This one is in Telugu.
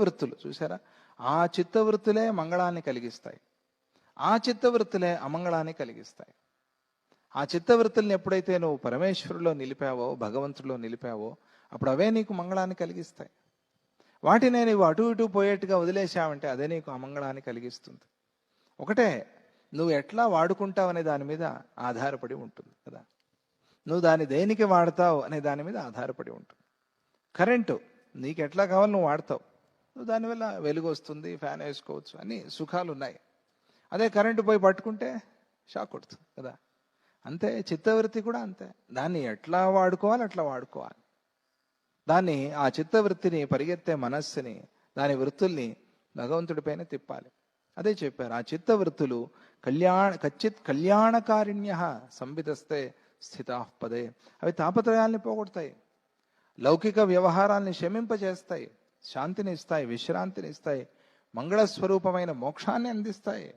చిత్తవృత్తులు చూసారా, ఆ చిత్తవృత్తులే మంగళాన్ని కలిగిస్తాయి, ఆ చిత్తవృత్తులే అమంగళాన్ని కలిగిస్తాయి. ఆ చిత్తవృత్తుల్ని ఎప్పుడైతే నువ్వు పరమేశ్వరులో నిలిపావో, భగవంతుడిలో నిలిపావో, అప్పుడు అవే నీకు మంగళాన్ని కలిగిస్తాయి. వాటినే నువ్వు అటు ఇటు పోయేట్టుగా వదిలేశావంటే అదే నీకు అమంగళాన్ని కలిగిస్తుంది. ఒకటే, నువ్వు ఎట్లా వాడుకుంటావు అనే దాని మీద ఆధారపడి ఉంటుంది కదా. నువ్వు దాన్ని దేనికి వాడతావు అనే దాని మీద ఆధారపడి ఉంటుంది. కరెంటు నీకు ఎట్లా కావాలో నువ్వు వాడతావు, నువ్వు దానివల్ల వెలుగు వస్తుంది, ఫ్యాన్ వేసుకోవచ్చు, అన్ని సుఖాలు ఉన్నాయి. అదే కరెంటు పోయి పట్టుకుంటే షాక్ కొడుతుంది కదా. అంతే చిత్తవృత్తి కూడా అంతే, దాన్ని ఎట్లా వాడుకోవాలి అట్లా వాడుకోవాలి. దాన్ని ఆ చిత్తవృత్తిని, పరిగెత్తే మనస్సుని, దాని వృత్తుల్ని భగవంతుడిపైన తిప్పాలి. అదే చెప్పారు, ఆ చిత్తవృత్తులు కచ్చిత్ కళ్యాణకారిణ్య సంవిధస్తే స్థితా పదే. అవి తాపత్రయాల్ని పోగొడతాయి, లౌకిక వ్యవహారాల్ని శమింపజేస్తాయి, శాంతిని ఇస్తాయి, విశ్రాంతిని ఇస్తాయి, మంగళస్వరూపమైన మోక్షాన్ని అందిస్తాయి.